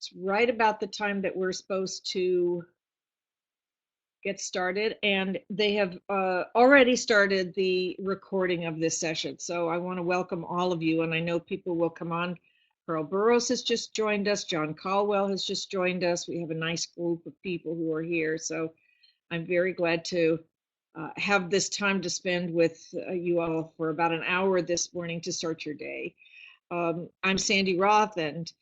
It's right about the time that we're supposed to get started, and they have already started the recording of this session. So I want to welcome all of you, and I know people will come on. Pearl Burrows has just joined us. John Caldwell has just joined us. We have a nice group of people who are here. So I'm very glad to have this time to spend with you all for about an hour this morning to start your day. I'm Sandy Roth, and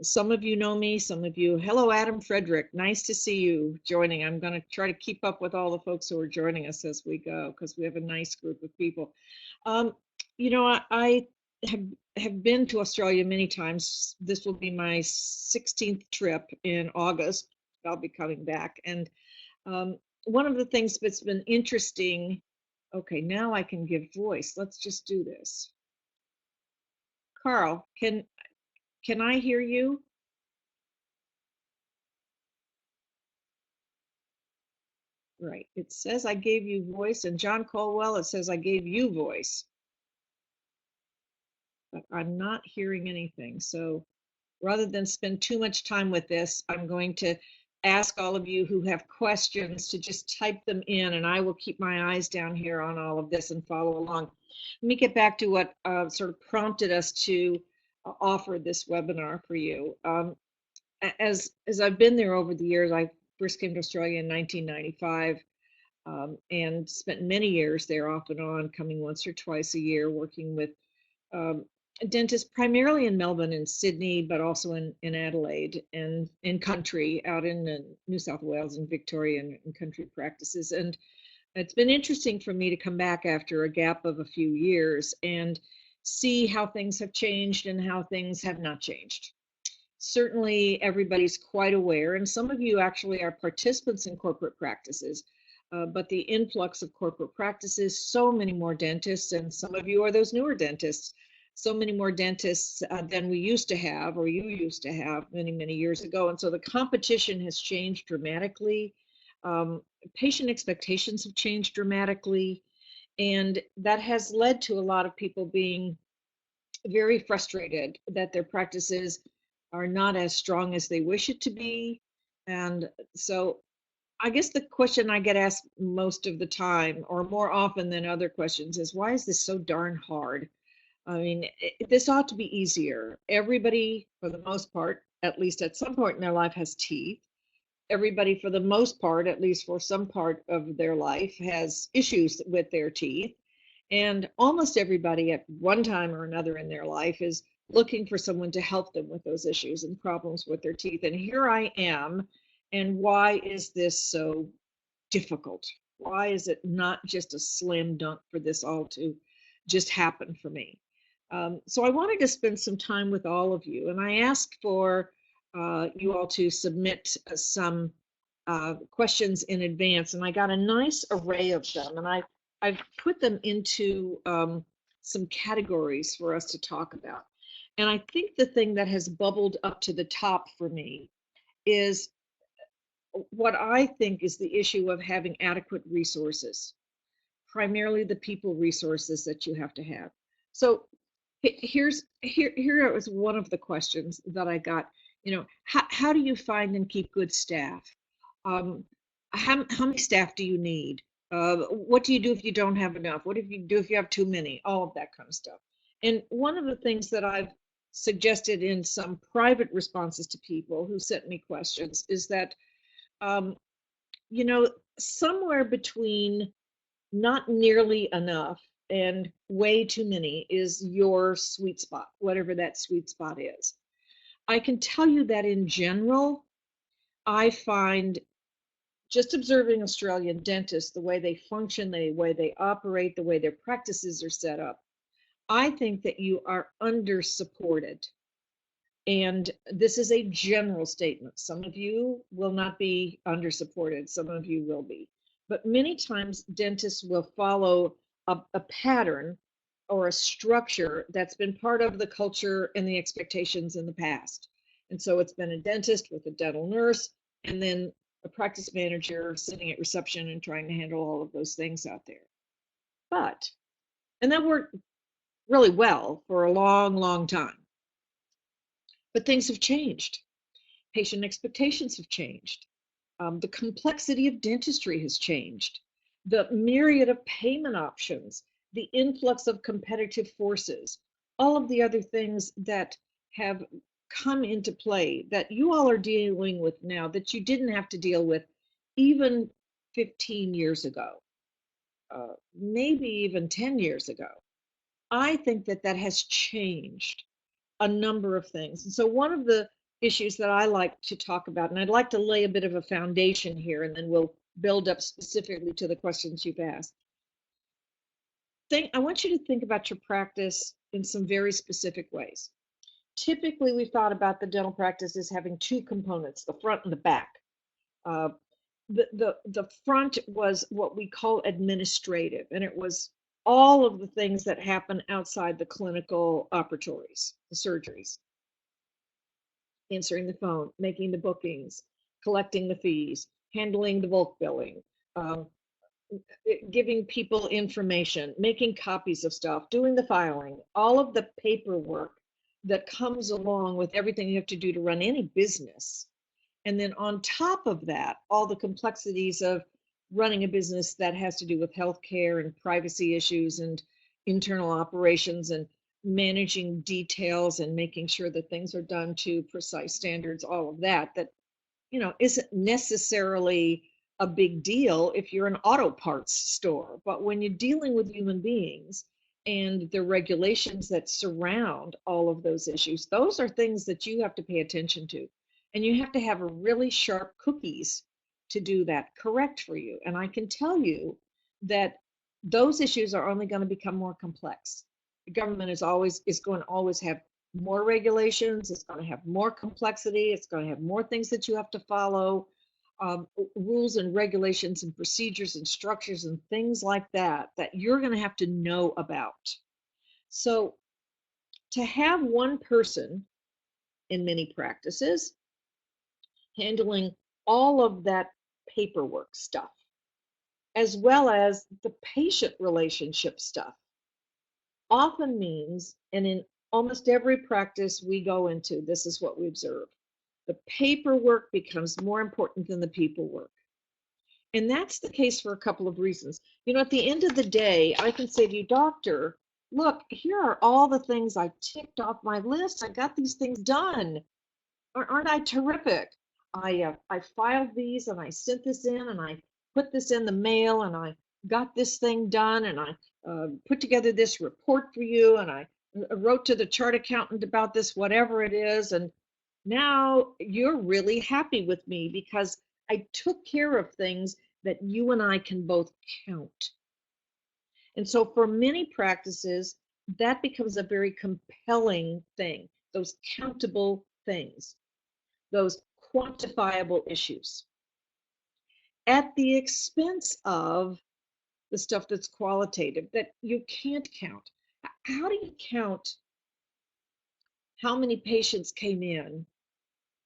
some of you know me, some of you, hello, Adam Frederick. Nice to see you joining. I'm going to try to keep up with all the folks who are joining us as we go, because we have a nice group of people. You know, I have been to Australia many times. This will be my 16th trip in August. I'll be coming back. And one of the things that's been interesting, okay, now I can give voice. Let's just do this. Carl, can I hear you? Right. It says I gave you voice, and John Colwell, it says I gave you voice. But I'm not hearing anything. So rather than spend too much time with this, I'm going to ask all of you who have questions to just type them in, and I will keep my eyes down here on all of this and follow along. Let me get back to what sort of prompted us to offer this webinar for you. As I've been there over the years, I first came to Australia in 1995 and spent many years there off and on, coming once or twice a year, working with dentists primarily in Melbourne and Sydney, but also in Adelaide and in country, out in New South Wales and Victoria and country practices. And it's been interesting for me to come back after a gap of a few years and see how things have changed and how things have not changed. Certainly everybody's quite aware, and some of you actually are participants in corporate practices, but the influx of corporate practices, so many more dentists, and some of you are those newer dentists, so many more dentists than we used to have, or you used to have many, many years ago. And so the competition has changed dramatically. Patient expectations have changed dramatically, and that has led to a lot of people being very frustrated that their practices are not as strong as they wish it to be. And so I guess the question I get asked most of the time, or more often than other questions, is why is this so darn hard? I mean, this ought to be easier. Everybody, for the most part, at least at some point in their life, has teeth. Everybody, for the most part, at least for some part of their life, has issues with their teeth. And almost everybody at one time or another in their life is looking for someone to help them with those issues and problems with their teeth. And here I am. And why is this so difficult? Why is it not just a slam dunk for this all to just happen for me? So I wanted to spend some time with all of you. And I asked for you all to submit some questions in advance. And I got a nice array of them. And I've put them into some categories for us to talk about. And I think the thing that has bubbled up to the top for me is what I think is the issue of having adequate resources, primarily the people resources that you have to have. So here was one of the questions that I got. You know, how do you find and keep good staff? How many staff do you need? What do you do if you don't have enough? What do you do if you have too many? All of that kind of stuff. And one of the things that I've suggested in some private responses to people who sent me questions is that, you know, somewhere between not nearly enough and way too many is your sweet spot, whatever that sweet spot is. I can tell you that in general, I find just observing Australian dentists, the way they function, the way they operate, the way their practices are set up, I think that you are under supported. And this is a general statement. Some of you will not be under supported, some of you will be. But many times dentists will follow a pattern or a structure that's been part of the culture and the expectations in the past. And so it's been a dentist with a dental nurse, and then a practice manager sitting at reception and trying to handle all of those things out there. And that worked really well for a long, long time. But things have changed. Patient expectations have changed. The complexity of dentistry has changed. The myriad of payment options, the influx of competitive forces, all of the other things that have come into play that you all are dealing with now that you didn't have to deal with even 15 years ago, maybe even 10 years ago. I think that that has changed a number of things. And so one of the issues that I like to talk about, and I'd like to lay a bit of a foundation here, and then we'll build up specifically to the questions you've asked. I want you to think about your practice in some very specific ways. Typically, we thought about the dental practice as having two components, the front and the back. Uh, the front was what we call administrative, and it was all of the things that happen outside the clinical operatories, the surgeries. Answering the phone, making the bookings, collecting the fees, handling the bulk billing, um, giving people information, making copies of stuff, doing the filing, all of the paperwork that comes along with everything you have to do to run any business. And then on top of that, all the complexities of running a business that has to do with healthcare and privacy issues and internal operations and managing details and making sure that things are done to precise standards, all of that, isn't necessarily a big deal if you're an auto parts store. But when you're dealing with human beings and the regulations that surround all of those issues, those are things that you have to pay attention to. And you have to have really sharp cookies to do that correct for you. And I can tell you that those issues are only going to become more complex. The government is going to always have more regulations, it's going to have more complexity, it's going to have more things that you have to follow, rules and regulations and procedures and structures and things like that you're going to have to know about. So to have one person in many practices handling all of that paperwork stuff, as well as the patient relationship stuff, often means, and in almost every practice we go into, this is what we observe. The paperwork becomes more important than the people work. And that's the case for a couple of reasons. At the end of the day, I can say to you, doctor, look, here are all the things I ticked off my list. I got these things done. Aren't I terrific? I filed these and I sent this in and I put this in the mail and I got this thing done and I put together this report for you and I wrote to the chart accountant about this, whatever it is. And now you're really happy with me because I took care of things that you and I can both count. And so for many practices, that becomes a very compelling thing, those countable things, those quantifiable issues, at the expense of the stuff that's qualitative, that you can't count. How do you count how many patients came in,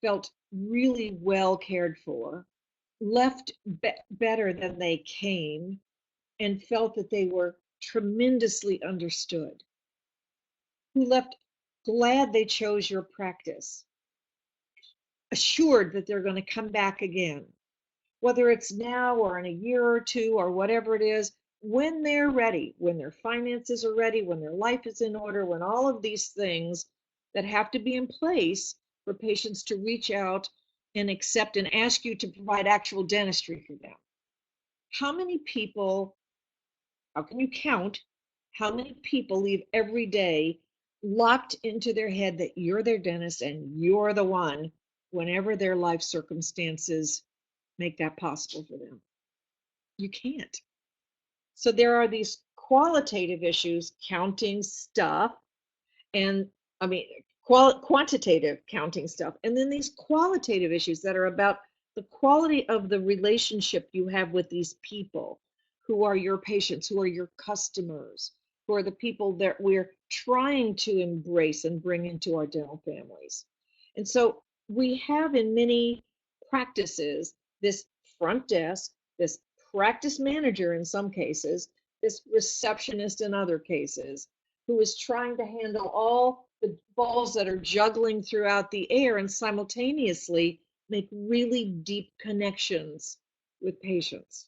felt really well cared for, left better than they came, and felt that they were tremendously understood, who left glad they chose your practice, assured that they're going to come back again, whether it's now or in a year or two or whatever it is, when they're ready, when their finances are ready, when their life is in order, when all of these things that have to be in place for patients to reach out and accept and ask you to provide actual dentistry for them. How many people, how can you count how many people leave every day locked into their head that you're their dentist and you're the one whenever their life circumstances make that possible for them? You can't. So there are these qualitative issues, counting stuff, and I mean, quantitative counting stuff, and then these qualitative issues that are about the quality of the relationship you have with these people who are your patients, who are your customers, who are the people that we're trying to embrace and bring into our dental families. And so we have in many practices this front desk, this practice manager in some cases, this receptionist in other cases, who is trying to handle all the balls that are juggling throughout the air and simultaneously make really deep connections with patients.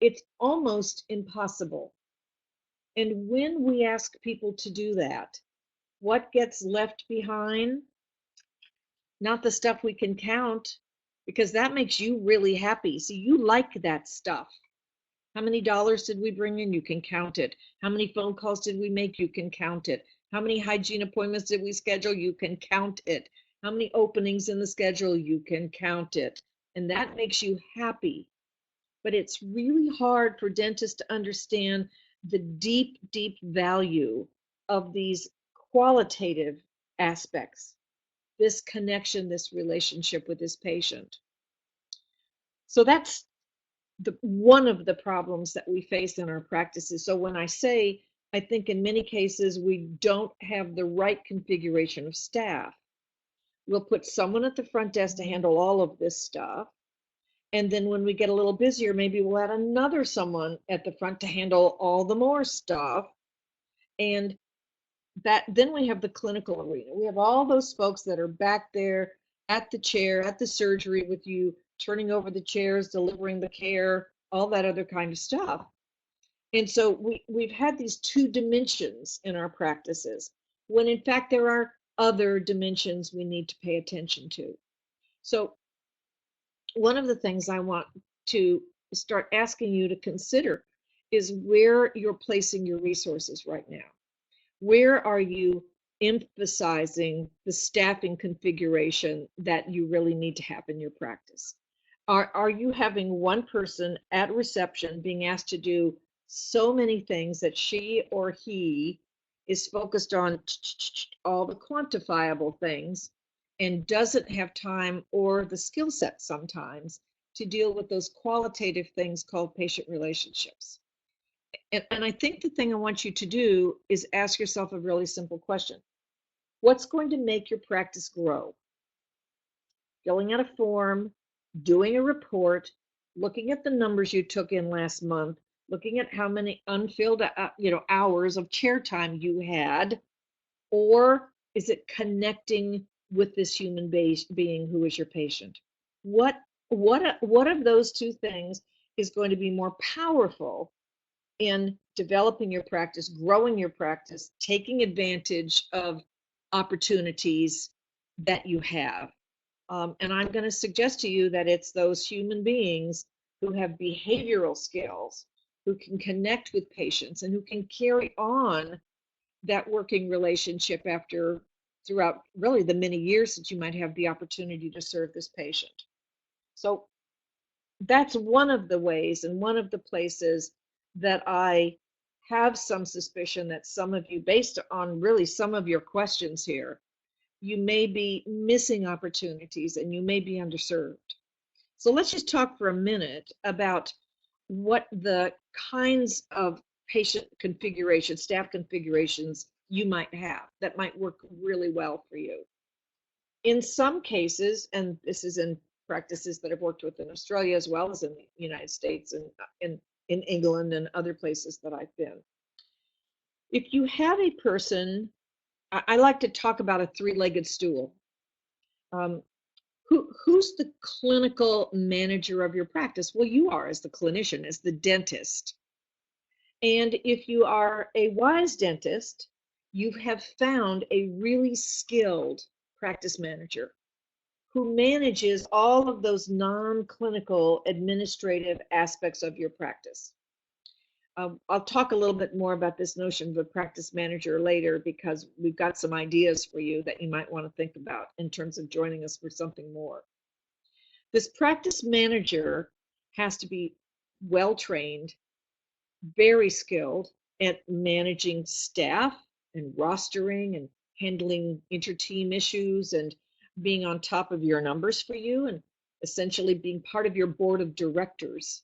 It's almost impossible. And when we ask people to do that, what gets left behind? Not the stuff we can count, because that makes you really happy. See, you like that stuff. How many dollars did we bring in? You can count it. How many phone calls did we make? You can count it. How many hygiene appointments did we schedule? You can count it. How many openings in the schedule? You can count it. And that makes you happy. But it's really hard for dentists to understand the deep, deep value of these qualitative aspects, this connection, this relationship with this patient. So that's one of the problems that we face in our practices. So when I say, I think in many cases we don't have the right configuration of staff. We'll put someone at the front desk to handle all of this stuff. And then when we get a little busier, maybe we'll add another someone at the front to handle all the more stuff. And that then we have the clinical arena. We have all those folks that are back there at the chair, at the surgery with you, turning over the chairs, delivering the care, all that other kind of stuff. And so we've had these two dimensions in our practices, when in fact there are other dimensions we need to pay attention to. So one of the things I want to start asking you to consider is where you're placing your resources right now. Where are you emphasizing the staffing configuration that you really need to have in your practice? Are you having one person at reception being asked to do so many things that she or he is focused on all the quantifiable things and doesn't have time or the skill set sometimes to deal with those qualitative things called patient relationships? And I think the thing I want you to do is ask yourself a really simple question. What's going to make your practice grow? Filling out a form, doing a report, looking at the numbers you took in last month, looking at how many unfilled hours of chair time you had, or is it connecting with this human being who is your patient? What of those two things is going to be more powerful in developing your practice, growing your practice, taking advantage of opportunities that you have? And I'm going to suggest to you that it's those human beings who have behavioral skills, who can connect with patients, and who can carry on that working relationship throughout really the many years that you might have the opportunity to serve this patient. So that's one of the ways and one of the places that I have some suspicion that some of you, based on really some of your questions here, you may be missing opportunities and you may be underserved. So let's just talk for a minute about what the kinds of patient configuration, staff configurations you might have that might work really well for you. In some cases, and this is in practices that I've worked with in Australia as well as in the United States and in England and other places that I've been. If you have a person, I like to talk about a three-legged stool. Who's the clinical manager of your practice? Well, you are, as the clinician, as the dentist. And if you are a wise dentist, you have found a really skilled practice manager who manages all of those non-clinical administrative aspects of your practice. I'll talk a little bit more about this notion of a practice manager later, because we've got some ideas for you that you might want to think about in terms of joining us for something more. This practice manager has to be well-trained, very skilled at managing staff and rostering and handling inter-team issues and being on top of your numbers for you and essentially being part of your board of directors,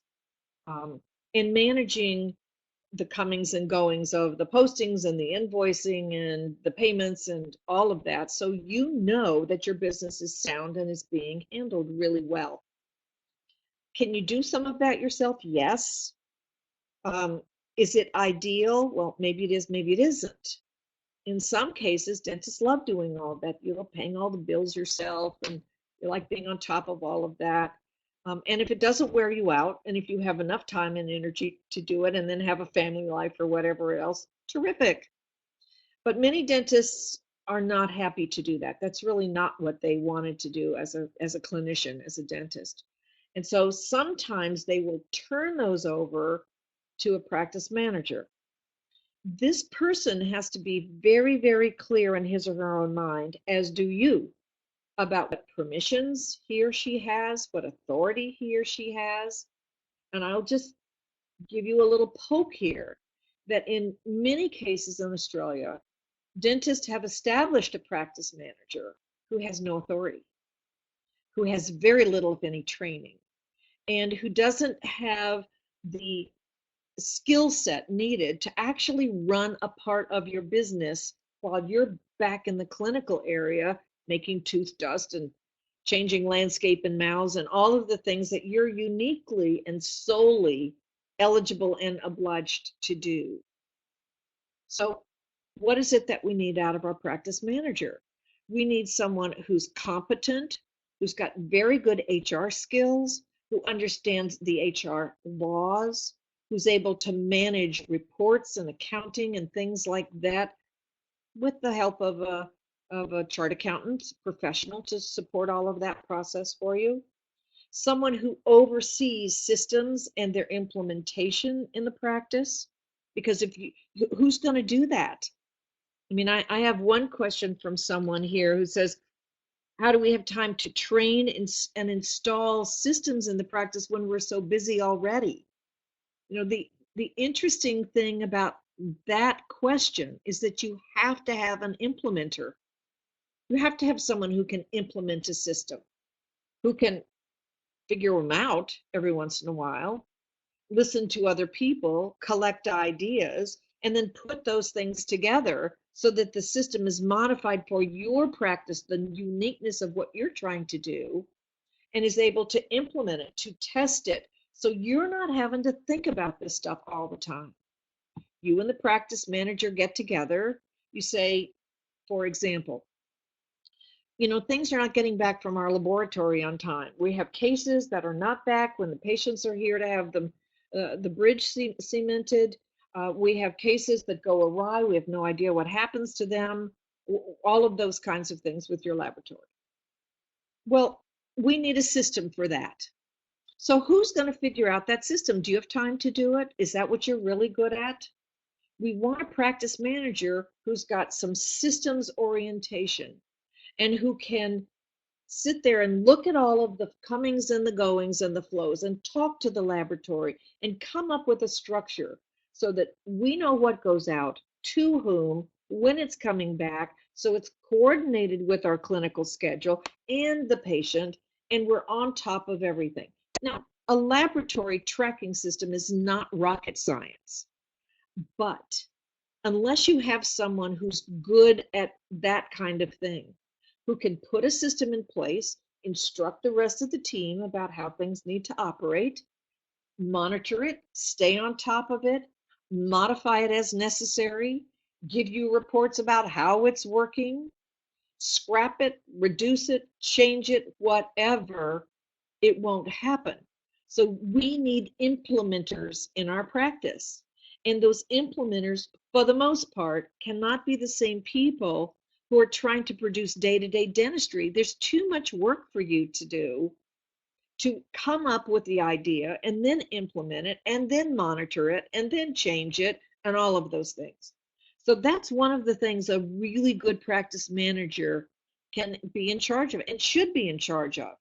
and managing the comings and goings of the postings and the invoicing and the payments and all of that, so you know that your business is sound and is being handled really well. Can you do some of that yourself? Yes. Is it ideal? Well, maybe it is, maybe it isn't. In some cases, dentists love doing all that, paying all the bills yourself, and you like being on top of all of that. And if it doesn't wear you out, and if you have enough time and energy to do it, and then have a family life or whatever else, terrific. But many dentists are not happy to do that. That's really not what they wanted to do as a clinician, as a dentist. And so sometimes they will turn those over to a practice manager. This person has to be very, very clear in his or her own mind, as do you, about what permissions he or she has, what authority he or she has. And I'll just give you a little poke here that in many cases in Australia, dentists have established a practice manager who has no authority, who has very little, if any, training, and who doesn't have the skill set needed to actually run a part of your business while you're back in the clinical area making tooth dust and changing landscape and mouths and all of the things that you're uniquely and solely eligible and obliged to do. So what is it that we need out of our practice manager? We need someone who's competent, who's got very good HR skills, who understands the HR laws, who's able to manage reports and accounting and things like that with the help of a chart accountant professional to support all of that process for you. Someone who oversees systems and their implementation in the practice, because who's going to do that? I mean, I have one question from someone here who says, how do we have time to train and install systems in the practice when we're so busy already? The interesting thing about that question is that you have to have an implementer. You have to have someone who can implement a system, who can figure them out every once in a while, listen to other people, collect ideas, and then put those things together so that the system is modified for your practice, the uniqueness of what you're trying to do, and is able to implement it, to test it. So you're not having to think about this stuff all the time. You and the practice manager get together. You say, for example, things are not getting back from our laboratory on time. We have cases that are not back when the patients are here to have them, the bridge cemented. We have cases that go awry. We have no idea what happens to them. All of those kinds of things with your laboratory. Well, we need a system for that. So who's going to figure out that system? Do you have time to do it? Is that what you're really good at? We want a practice manager who's got some systems orientation and who can sit there and look at all of the comings and the goings and the flows and talk to the laboratory and come up with a structure so that we know what goes out to whom, when it's coming back, so it's coordinated with our clinical schedule and the patient, and we're on top of everything. Now, a laboratory tracking system is not rocket science, but unless you have someone who's good at that kind of thing, who can put a system in place, instruct the rest of the team about how things need to operate, monitor it, stay on top of it, modify it as necessary, give you reports about how it's working, scrap it, reduce it, change it, whatever, it won't happen. So we need implementers in our practice. And those implementers, for the most part, cannot be the same people who are trying to produce day-to-day dentistry. There's too much work for you to do to come up with the idea and then implement it and then monitor it and then change it and all of those things. So that's one of the things a really good practice manager can be in charge of and should be in charge of.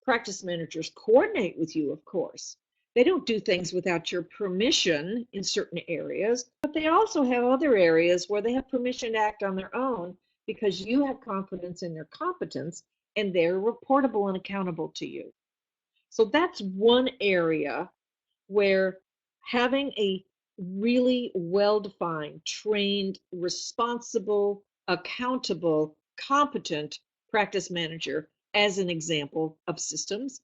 Practice managers coordinate with you, of course. They don't do things without your permission in certain areas, but they also have other areas where they have permission to act on their own because you have confidence in their competence and they're reportable and accountable to you. So that's one area where having a really well-defined, trained, responsible, accountable, competent practice manager, as an example of systems,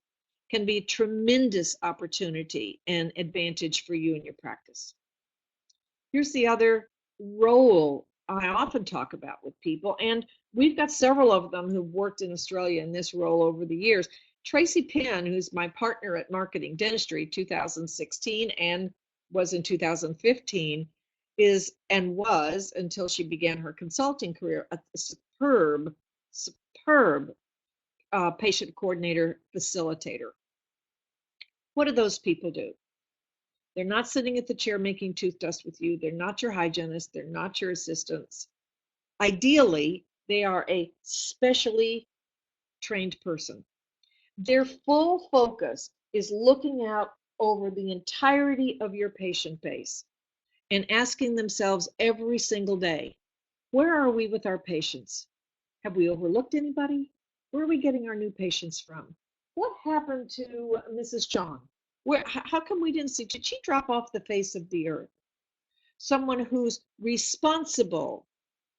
can be a tremendous opportunity and advantage for you in your practice. Here's the other role I often talk about with people, and we've got several of them who've worked in Australia in this role over the years. Tracy Penn, who's my partner at Marketing Dentistry 2016 and was in 2015, is and was until she began her consulting career a superb patient coordinator facilitator. What do those people do? They're not sitting at the chair making tooth dust with you. They're not your hygienist. They're not your assistants. Ideally, they are a specially trained person. Their full focus is looking out over the entirety of your patient base and asking themselves every single day, where are we with our patients? Have we overlooked anybody? Where are we getting our new patients from? What happened to Mrs. John? How come we didn't see? Did she drop off the face of the earth? Someone who's responsible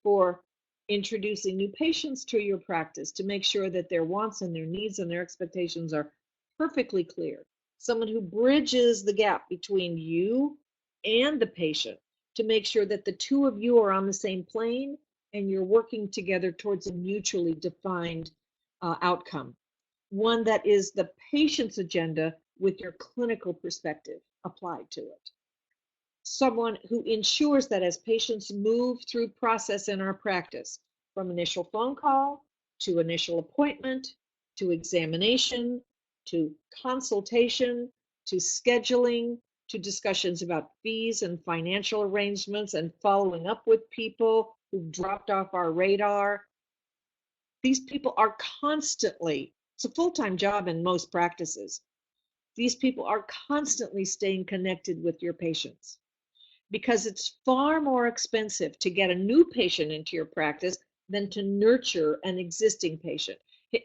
for introducing new patients to your practice to make sure that their wants and their needs and their expectations are perfectly clear. Someone who bridges the gap between you and the patient to make sure that the two of you are on the same plane and you're working together towards a mutually defined outcome. One that is the patient's agenda with your clinical perspective applied to it. Someone who ensures that as patients move through process in our practice, from initial phone call to initial appointment, to examination, to consultation, to scheduling, to discussions about fees and financial arrangements and following up with people who dropped off our radar. These people are constantly, it's a full-time job in most practices. These people are constantly staying connected with your patients, because it's far more expensive to get a new patient into your practice than to nurture an existing patient.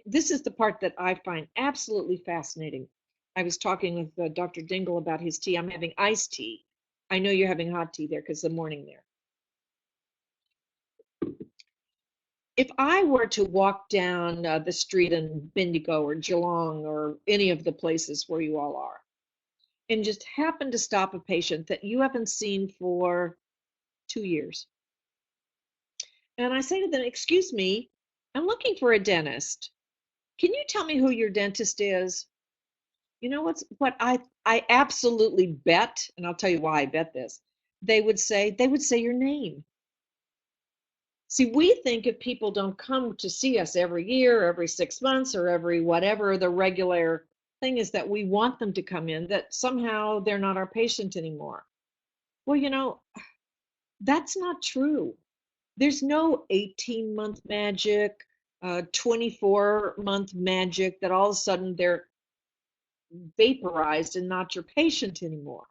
This is the part that I find absolutely fascinating. I was talking with Dr. Dingle about his tea. I'm having iced tea. I know you're having hot tea there because the morning there. If I were to walk down the street in Bendigo or Geelong or any of the places where you all are, and just happen to stop a patient that you haven't seen for 2 years, and I say to them, excuse me, I'm looking for a dentist. Can you tell me who your dentist is? You know what I absolutely bet, and I'll tell you why I bet this. They would say your name. See, we think if people don't come to see us every year, every 6 months, or every whatever the regular thing is that we want them to come in, that somehow they're not our patient anymore. Well, that's not true. There's no 18-month magic, 24-month magic that all of a sudden they're vaporized and not your patient anymore.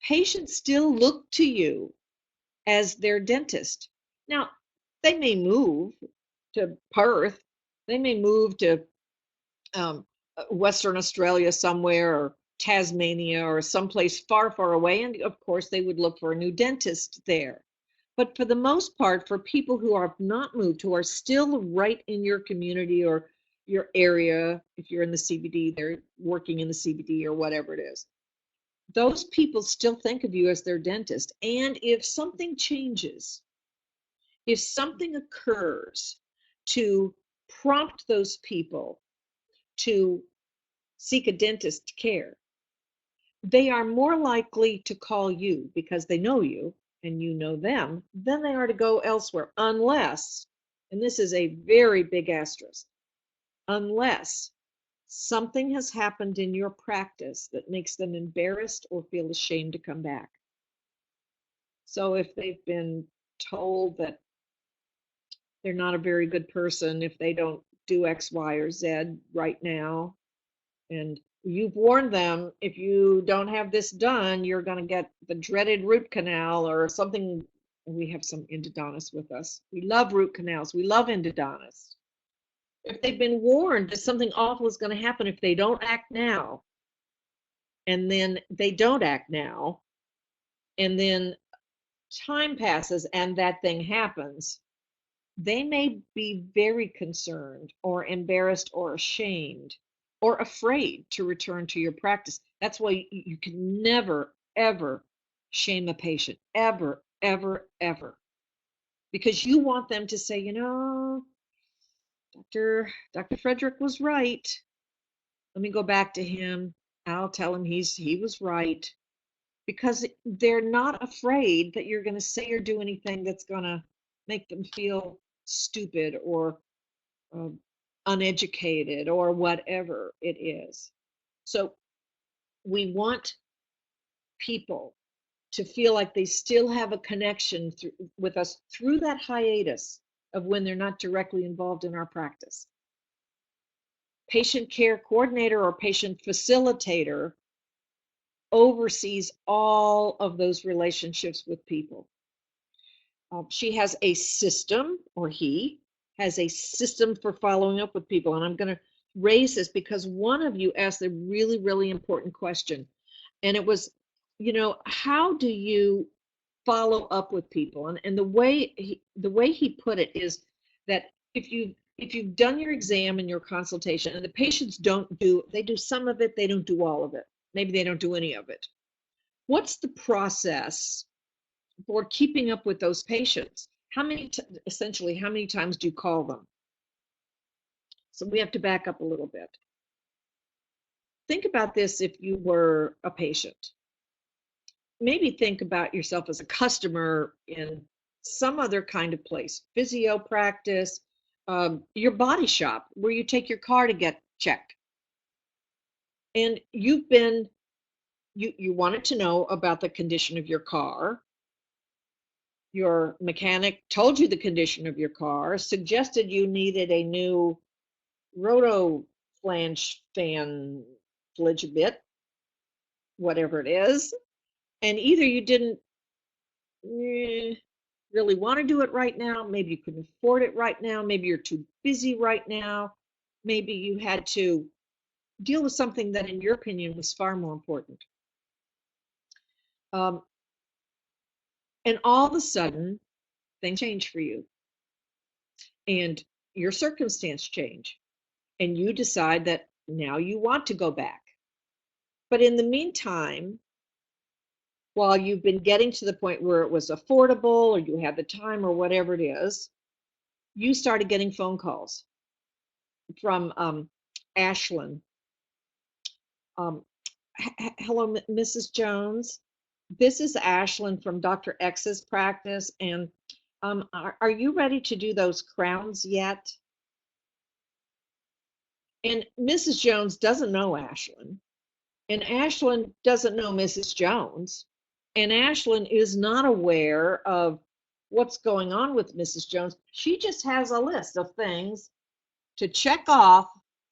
Patients still look to you as their dentist. Now, they may move to Perth, they may move to Western Australia somewhere, or Tasmania, or someplace far, far away, and of course they would look for a new dentist there. But for the most part, for people who have not moved, who are still right in your community or your area, if you're in the CBD, they're working in the CBD or whatever it is, those people still think of you as their dentist. And if something changes, if something occurs to prompt those people to seek a dentist care, they are more likely to call you because they know you and you know them than they are to go elsewhere, unless, and this is a very big asterisk, unless something has happened in your practice that makes them embarrassed or feel ashamed to come back. So if they've been told that they're not a very good person if they don't do X, Y, or Z right now, and you've warned them, if you don't have this done, you're going to get the dreaded root canal or something. We have some endodontists with us. We love root canals. We love endodontists. If they've been warned that something awful is going to happen if they don't act now, and then they don't act now, and then time passes and that thing happens, they may be very concerned or embarrassed or ashamed or afraid to return to your practice. That's why you can never, ever shame a patient. Ever, ever, ever. because you want them to say, Dr. Frederick was right. Let me go back to him. I'll tell him he was right, because they're not afraid that you're going to say or do anything that's going to make them feel stupid or uneducated or whatever it is. So we want people to feel like they still have a connection with us through that hiatus of when they're not directly involved in our practice. Patient care coordinator or patient facilitator oversees all of those relationships with people. She has a system, or he has a system for following up with people. And I'm going to raise this because one of you asked a really, really important question. And it was, how do you follow up with people? And the way he put it is that if you've done your exam and your consultation, and the patients they do some of it, they don't do all of it. Maybe they don't do any of it. What's the process for keeping up with those patients? Essentially, how many times do you call them? So we have to back up a little bit. Think about this if you were a patient. Maybe think about yourself as a customer in some other kind of place, physio practice, your body shop where you take your car to get checked. And you wanted to know about the condition of your car. Your mechanic told you the condition of your car, suggested you needed a new roto flange fan bit, whatever it is. And either you didn't really want to do it right now, maybe you couldn't afford it right now, maybe you're too busy right now, maybe you had to deal with something that in your opinion was far more important. And all of a sudden, things change for you. And your circumstance change. And you decide that now you want to go back. But in the meantime, while you've been getting to the point where it was affordable or you had the time or whatever it is, you started getting phone calls from Ashlyn. Hello, Mrs. Jones. This is Ashlyn from Dr. X's practice. And are you ready to do those crowns yet? And Mrs. Jones doesn't know Ashlyn. And Ashlyn doesn't know Mrs. Jones. And Ashlyn is not aware of what's going on with Mrs. Jones. She just has a list of things to check off.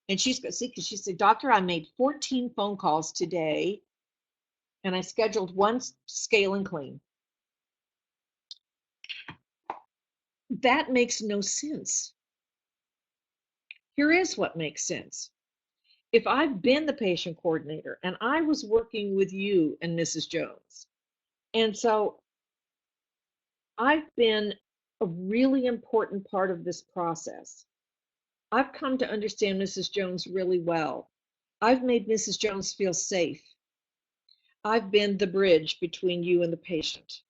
And she's going to see, because she said, Doctor, I made 14 phone calls today, and I scheduled one scale and clean. That makes no sense. Here is what makes sense. If I've been the patient coordinator and I was working with you and Mrs. Jones, and so I've been a really important part of this process. I've come to understand Mrs. Jones really well. I've made Mrs. Jones feel safe. I've been the bridge between you and the patient.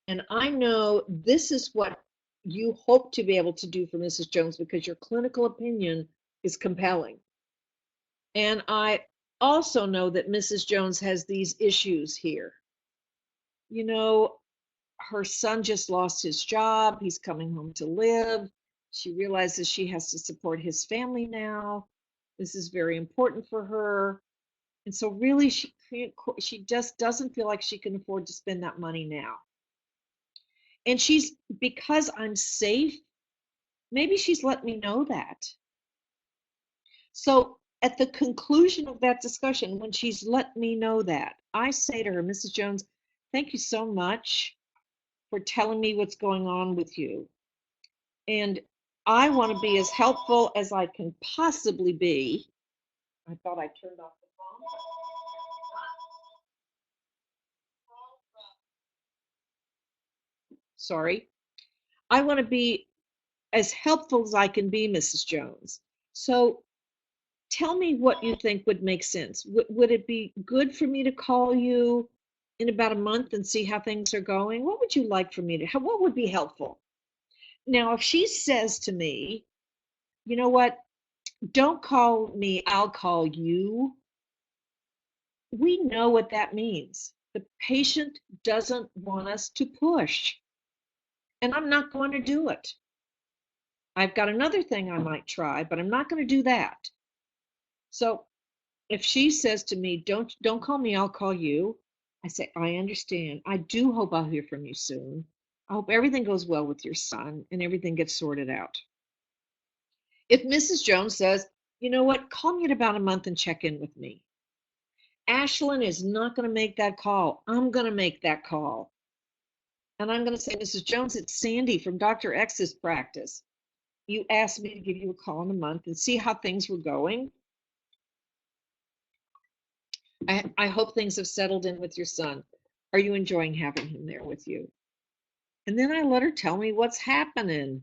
And I know this is what you hope to be able to do for Mrs. Jones because your clinical opinion is compelling. And I also know that Mrs. Jones has these issues here. Her son just lost his job. He's coming home to live. She realizes she has to support his family now. This is very important for her. And so really she just doesn't feel like she can afford to spend that money now. And because I'm safe, maybe she's let me know that. So at the conclusion of that discussion, when she's let me know that, I say to her, Mrs. Jones, thank you so much for telling me what's going on with you. And I want to be as helpful as I can possibly be. I thought I turned off the phone. Sorry. I want to be as helpful as I can be, Mrs. Jones. So tell me what you think would make sense. Would it be good for me to call you in about a month and see how things are going? What would you like for me to, what would be helpful? Now, if she says to me, you know what, don't call me, I'll call you, we know what that means. The patient doesn't want us to push, and I'm not going to do it. I've got another thing I might try, but I'm not going to do that. So if she says to me, don't call me, I'll call you, I say, I understand. I do hope I'll hear from you soon. I hope everything goes well with your son and everything gets sorted out. If Mrs. Jones says, you know what, call me in about a month and check in with me. Ashlyn is not going to make that call. I'm going to make that call. And I'm going to say, Mrs. Jones, it's Sandy from Dr. X's practice. You asked me to give you a call in a month and see how things were going. I hope things have settled in with your son. Are you enjoying having him there with you? And then I let her tell me what's happening.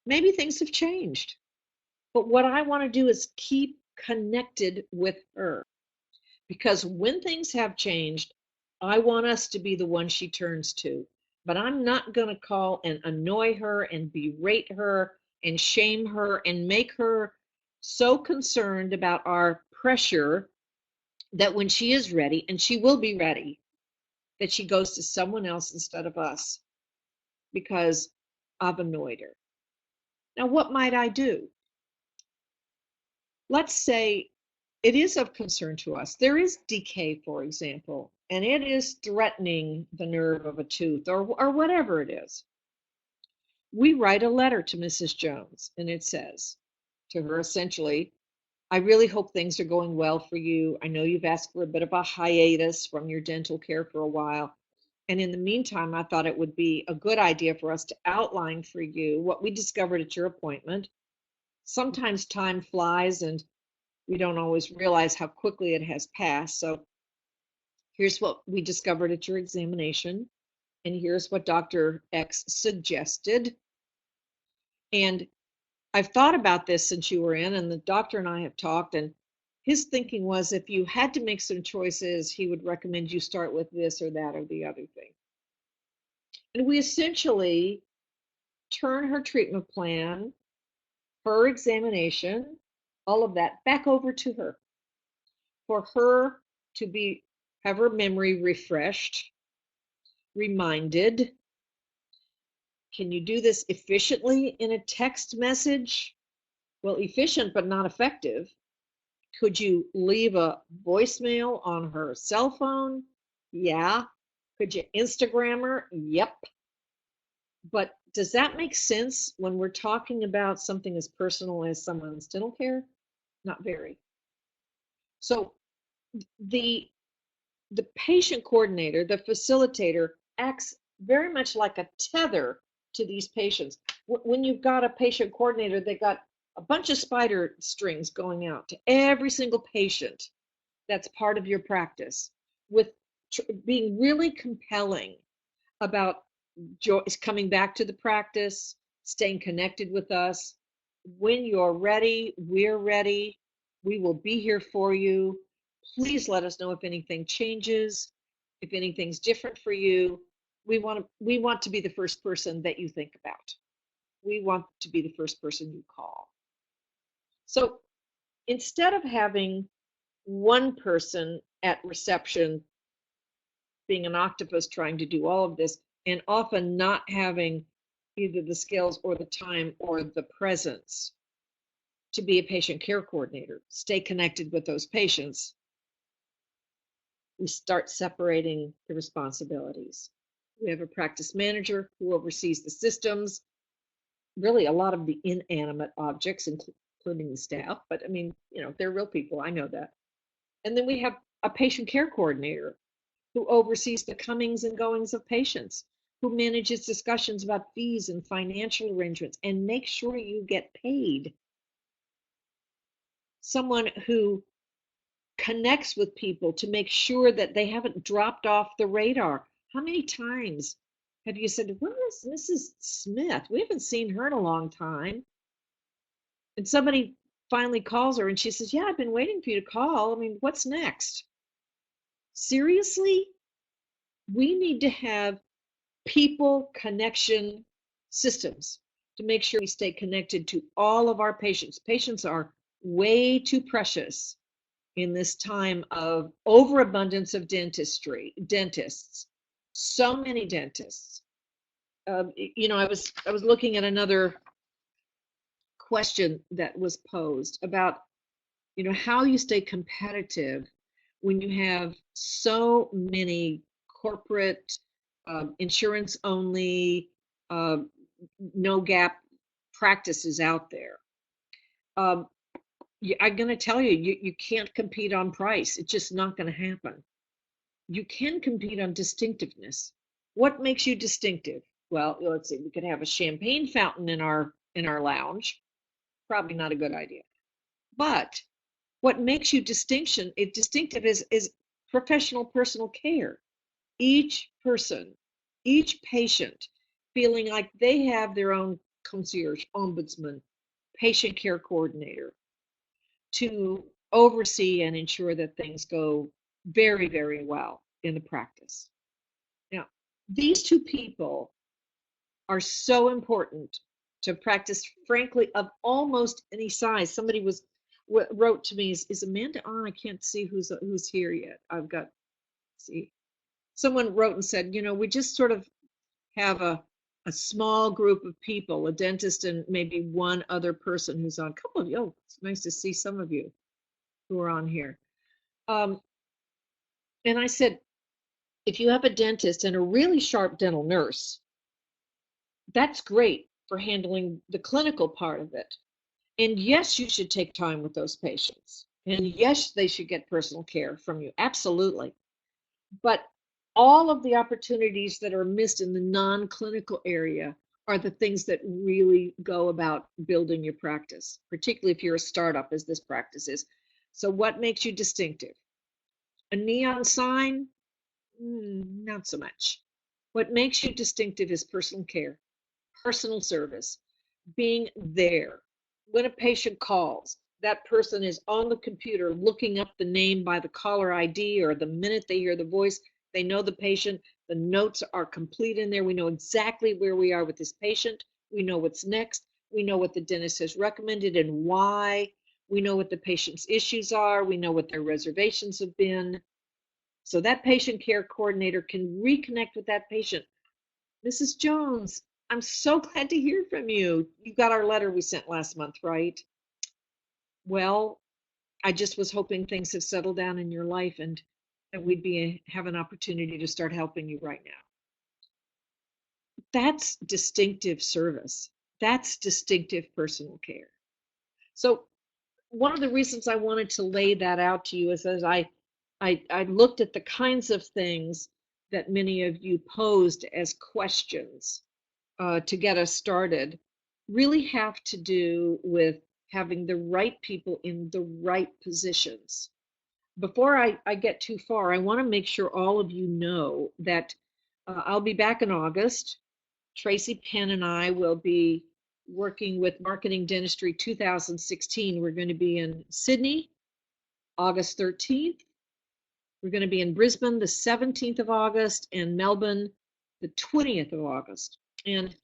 Maybe things have changed. But what I want to do is keep connected with her. Because when things have changed, I want us to be the one she turns to. But I'm not going to call and annoy her and berate her and shame her and make her so concerned about our pressure that when she is ready, and she will be ready, that she goes to someone else instead of us because I've annoyed her. Now, what might I do? Let's say it is of concern to us. There is decay, for example, and it is threatening the nerve of a tooth or whatever it is. We write a letter to Mrs. Jones, and it says to her essentially, I really hope things are going well for you. I know you've asked for a bit of a hiatus from your dental care for a while. And in the meantime, I thought it would be a good idea for us to outline for you what we discovered at your appointment. Sometimes time flies and we don't always realize how quickly it has passed. So here's what we discovered at your examination, and here's what Dr. X suggested. And I've thought about this since you were in, and the doctor and I have talked, and his thinking was if you had to make some choices, he would recommend you start with this or that or the other thing. And we essentially turn her treatment plan, her examination, all of that back over to her for her to have her memory refreshed, reminded. Can you do this efficiently in a text message? Well, efficient but not effective. Could you leave a voicemail on her cell phone? Yeah. Could you Instagram her? Yep. But does that make sense when we're talking about something as personal as someone's dental care? Not very. So the patient coordinator, the facilitator, acts very much like a tether to these patients. When you've got a patient coordinator, they got a bunch of spider strings going out to every single patient that's part of your practice, with being really compelling about coming back to the practice, staying connected with us. When you're ready, we're ready. We will be here for you. Please let us know if anything changes, if anything's different for you. We want to be the first person that you think about. We want to be the first person you call. So instead of having one person at reception being an octopus trying to do all of this, and often not having either the skills or the time or the presence to be a patient care coordinator, stay connected with those patients, we start separating the responsibilities. We have a practice manager who oversees the systems, really a lot of the inanimate objects, including the staff, but I mean, they're real people, I know that. And then we have a patient care coordinator who oversees the comings and goings of patients, who manages discussions about fees and financial arrangements and makes sure you get paid. Someone who connects with people to make sure that they haven't dropped off the radar. How many times have you said, where is Mrs. Smith? We haven't seen her in a long time. And somebody finally calls her and she says, yeah, I've been waiting for you to call. I mean, what's next? Seriously? We need to have people connection systems. to make sure we stay connected to all of our patients. Patients are way too precious in this time of overabundance of dentists, so many dentists. I was looking at another question that was posed about, how you stay competitive when you have so many corporate, insurance only, uh, no gap practices out there. Um, I'm going to tell you, you can't compete on price. It's just not going to happen. You can compete on distinctiveness. What makes you distinctive? Well, let's see. We could have a champagne fountain in our lounge. Probably not a good idea. But what makes you distinctive is professional personal care. Each person, each patient feeling like they have their own concierge, ombudsman, patient care coordinator to oversee and ensure that things go very, very well in the practice. Now, these two people are so important to practice, frankly, of almost any size. Somebody wrote to me, is Amanda on? I can't see who's here yet. I've got, see. Someone wrote and said, we just sort of have a small group of people, a dentist and maybe one other person who's on. A couple of you, oh, it's nice to see some of you who are on here. And I said, if you have a dentist and a really sharp dental nurse, that's great for handling the clinical part of it. And yes, you should take time with those patients. And yes, they should get personal care from you. Absolutely. But all of the opportunities that are missed in the non-clinical area are the things that really go about building your practice, particularly if you're a startup, as this practice is. So what makes you distinctive? A neon sign? Not so much. What makes you distinctive is personal care, personal service, being there. When a patient calls, that person is on the computer looking up the name by the caller ID, or the minute they hear the voice, they know the patient. The notes are complete in there. We know exactly where we are with this patient. We know what's next. We know what the dentist has recommended and why. We know what the patient's issues are. We know what their reservations have been. So that patient care coordinator can reconnect with that patient. Mrs. Jones, I'm so glad to hear from you. You got our letter we sent last month, right? Well, I just was hoping things have settled down in your life and that we'd have an opportunity to start helping you right now. That's distinctive service. That's distinctive personal care. So one of the reasons I wanted to lay that out to you is as I looked at the kinds of things that many of you posed as questions to get us started really have to do with having the right people in the right positions. Before I get too far, I want to make sure all of you know that I'll be back in August. Tracy Penn and I will be working with Marketing Dentistry 2016. We're going to be in Sydney, August 13th. We're going to be in Brisbane the 17th of August and Melbourne the 20th of August. And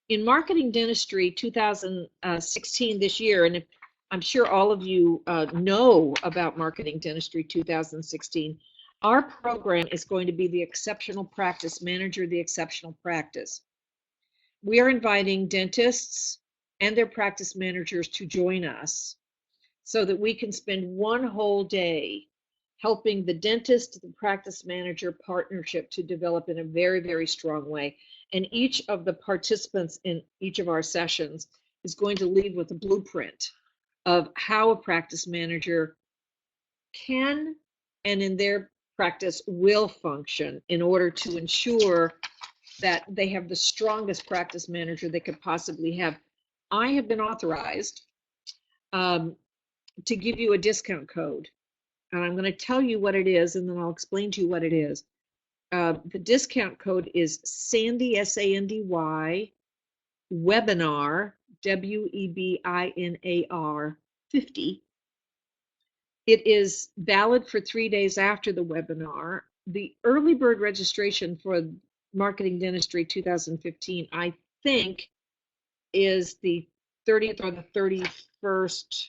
in Marketing Dentistry 2016 this year, and I'm sure all of you know about Marketing Dentistry 2016, our program is going to be the Exceptional Practice Manager, the Exceptional Practice. We are inviting dentists and their practice managers to join us so that we can spend one whole day helping the dentist, the practice manager partnership to develop in a very, very strong way. And each of the participants in each of our sessions is going to leave with a blueprint of how a practice manager can and in their practice will function in order to ensure that they have the strongest practice manager they could possibly have. I have been authorized to give you a discount code. And I'm going to tell you what it is, and then I'll explain to you what it is. The discount code is Sandy, S-A-N-D-Y, webinar, W-E-B-I-N-A-R 50. It is valid for 3 days after the webinar. The early bird registration for Marketing Dentistry 2015, I think, is the 30th or the 31st.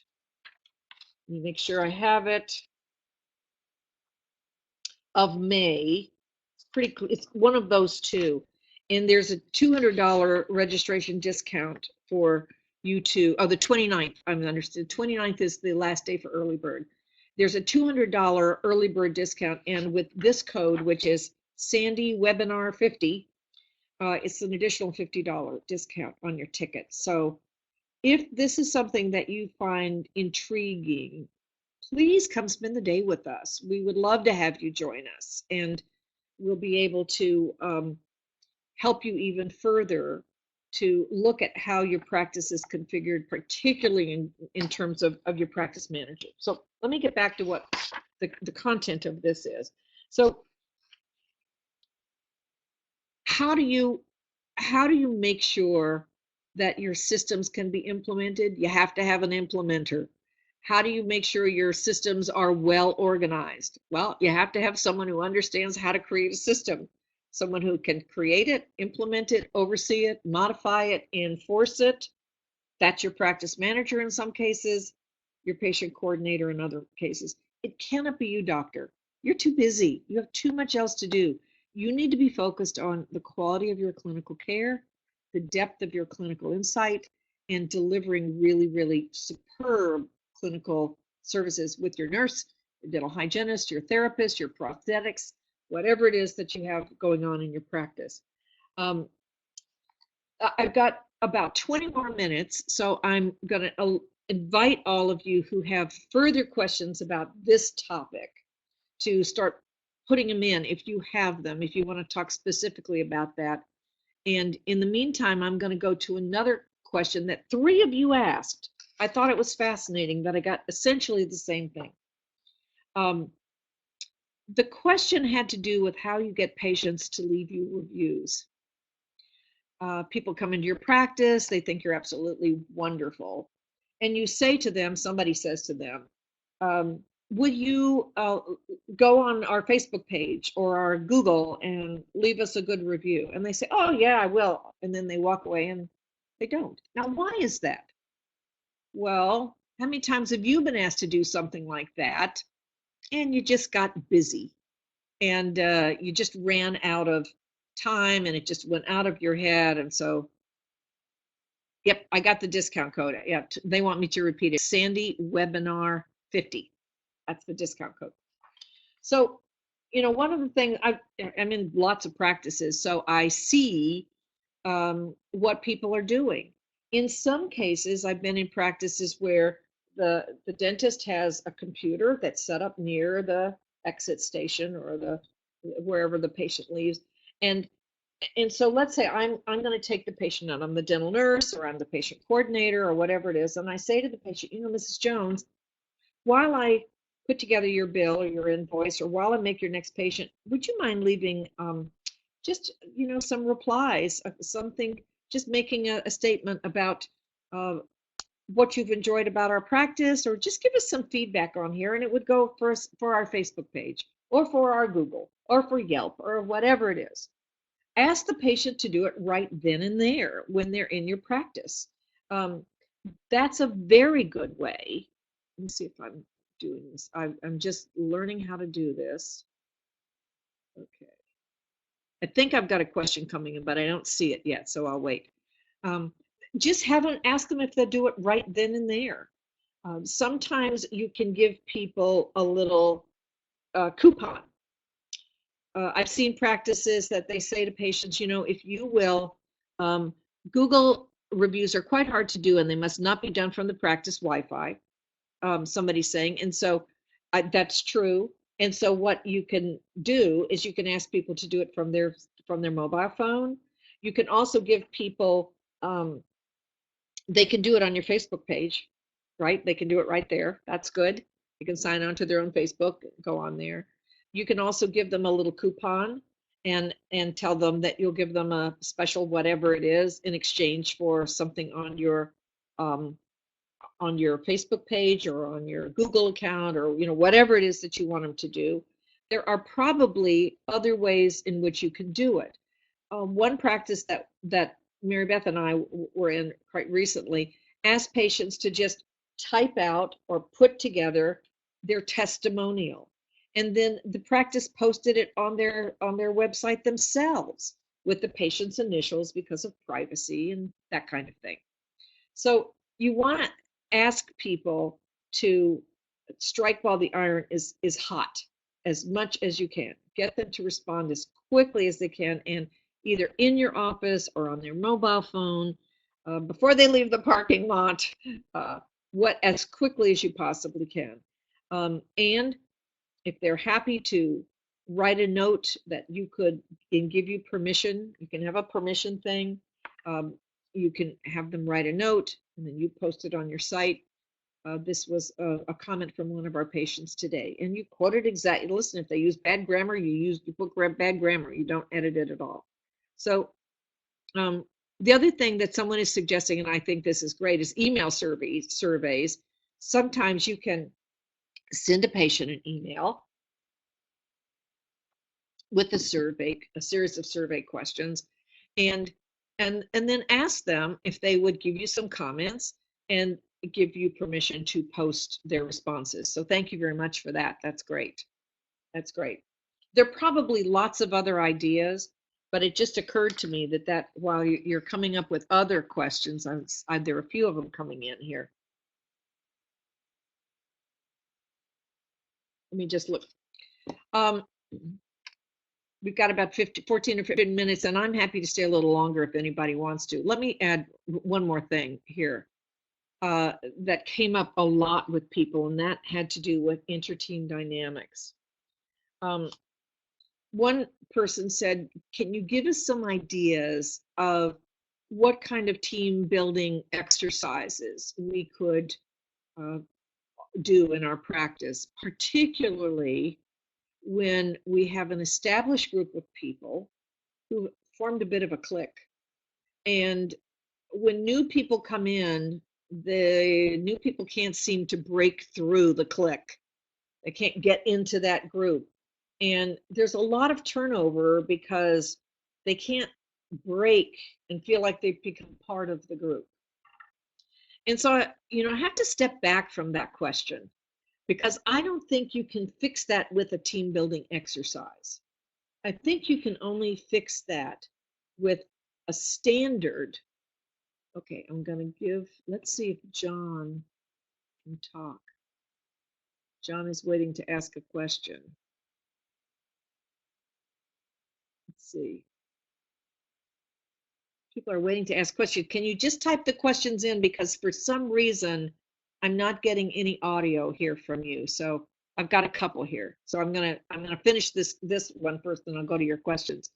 Let me make sure I have it. Of May. It's one of those two. And there's a $200 registration discount for you to, oh, the 29th, I'm understood. 29th is the last day for early bird. There's a $200 early bird discount. And with this code, which is Sandy Webinar 50, it's an additional $50 discount on your ticket. So if this is something that you find intriguing, please come spend the day with us. We would love to have you join us, and we'll be able to help you even further to look at how your practice is configured, particularly in terms of your practice manager. So let me get back to what the content of this is. So how do you make sure that your systems can be implemented? You have to have an implementer. How do you make sure your systems are well organized? Well, you have to have someone who understands how to create a system, someone who can create it, implement it, oversee it, modify it, enforce it. That's your practice manager in some cases, your patient coordinator in other cases. It cannot be you, doctor. You're too busy. You have too much else to do. You need to be focused on the quality of your clinical care, the depth of your clinical insight, and delivering really, really superb clinical services with your nurse, your dental hygienist, your therapist, your prosthetics, whatever it is that you have going on in your practice. I've got about 20 more minutes, so I'm going to invite all of you who have further questions about this topic to start putting them in if you have them, if you want to talk specifically about that. And in the meantime, I'm going to go to another question that 3 of you asked. I thought it was fascinating that I got essentially the same thing. The question had to do with how you get patients to leave you reviews. People come into your practice, they think you're absolutely wonderful. And you say to them, somebody says to them, would you go on our Facebook page or our Google and leave us a good review? And they say, oh yeah, I will. And then they walk away and they don't. Now, why is that? Well, how many times have you been asked to do something like that and you just got busy and you just ran out of time and it just went out of your head? And so, yep, I got the discount code. Yeah, they want me to repeat it. Sandy Webinar 50. That's the discount code. So, you know, one of the things I'm in lots of practices, so I see what people are doing. In some cases, I've been in practices where the dentist has a computer that's set up near the exit station or the wherever the patient leaves, and so let's say I'm going to take the patient out. I'm the dental nurse or I'm the patient coordinator or whatever it is, and I say to the patient, you know, Mrs. Jones, while I put together your bill or your invoice, or while I make your next patient, would you mind leaving just, you know, some replies, something, just making a statement about what you've enjoyed about our practice, or just give us some feedback on here, and it would go for our Facebook page or for our Google or for Yelp or whatever it is. Ask the patient to do it right then and there when they're in your practice. That's a very good way. Let me see if I'm doing this. I'm just learning how to do this. Okay. I think I've got a question coming in, but I don't see it yet, so I'll wait. Just ask them if they'll do it right then and there. Sometimes you can give people a little coupon. I've seen practices that they say to patients, you know, if you will, Google reviews are quite hard to do and they must not be done from the practice Wi-Fi, somebody's saying. And so that's true. And so what you can do is you can ask people to do it from their mobile phone. You can also give people, they can do it on your Facebook page, right? They can do it right there. That's good. You can sign on to their own Facebook, go on there. You can also give them a little coupon and tell them that you'll give them a special whatever it is in exchange for something on your Facebook page or on your Google account, or, you know, whatever it is that you want them to do. There are probably other ways in which you can do it. One practice that Mary Beth and I were in quite recently, asked patients to just type out or put together their testimonial. And then the practice posted it on their website themselves with the patient's initials because of privacy and that kind of thing. So you want to ask people to strike while the iron is hot as much as you can. Get them to respond as quickly as they can, and either in your office or on their mobile phone before they leave the parking lot, what as quickly as you possibly can. And if they're happy to write a note that you could and give you permission, you can have a permission thing. You can have them write a note and then you post it on your site. This was a comment from one of our patients today, and you quoted exactly. Listen, if they use bad grammar, you put bad grammar. You don't edit it at all. So the other thing that someone is suggesting, and I think this is great, is email surveys. Sometimes you can send a patient an email with a survey, a series of survey questions, and then ask them if they would give you some comments and give you permission to post their responses. So thank you very much for that. That's great. That's great. There are probably lots of other ideas, but it just occurred to me that while you're coming up with other questions, there are a few of them coming in here. Let me just look. We've got about 14 or 15 minutes, and I'm happy to stay a little longer if anybody wants to. Let me add one more thing here that came up a lot with people, and that had to do with inter-team dynamics. One person said, can you give us some ideas of what kind of team building exercises we could do in our practice, particularly when we have an established group of people who formed a bit of a clique. And when new people come in, the new people can't seem to break through the clique. They can't get into that group. And there's a lot of turnover because they can't break and feel like they've become part of the group. And so, I have to step back from that question because I don't think you can fix that with a team building exercise. I think you can only fix that with a standard. Okay, I'm going to let's see if John can talk. John is waiting to ask a question. Let's see. People are waiting to ask questions. Can you just type the questions in, because for some reason I'm not getting any audio here from you. So I've got a couple here. So I'm gonna finish this one first, and I'll go to your questions.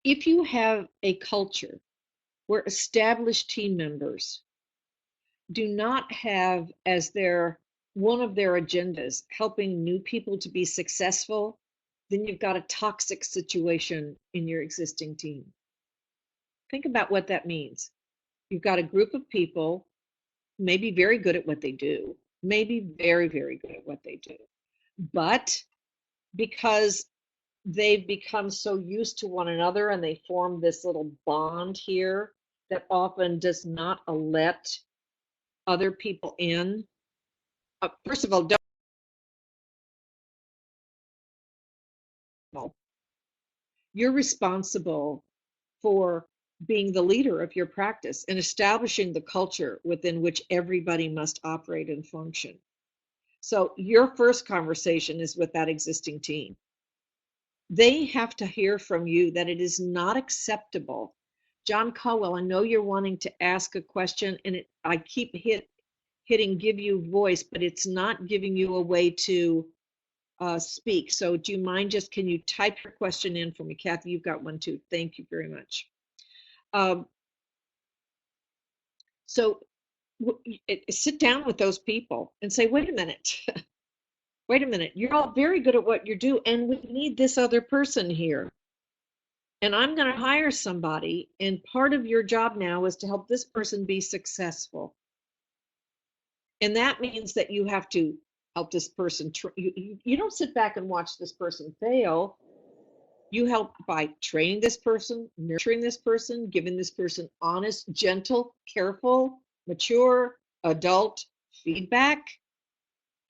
If you have a culture where established team members do not have as one of their agendas helping new people to be successful, then you've got a toxic situation in your existing team. Think about what that means. You've got a group of people, maybe very good at what they do, maybe very, very good at what they do, but because they've become so used to one another and they form this little bond here that often does not let other people in. First of all, you're responsible for being the leader of your practice and establishing the culture within which everybody must operate and function. So your first conversation is with that existing team. They have to hear from you that it is not acceptable. John Caldwell, I know you're wanting to ask a question, and I keep hitting give you voice, but it's not giving you a way to speak. So do you mind can you type your question in for me? Kathy, you've got one too. Thank you very much. So sit down with those people and say, wait a minute. Wait a minute. You're all very good at what you do, and we need this other person here. And I'm going to hire somebody, and part of your job now is to help this person be successful. And that means that you have to help this person. You don't sit back and watch this person fail. You help by training this person, nurturing this person, giving this person honest, gentle, careful, mature, adult feedback.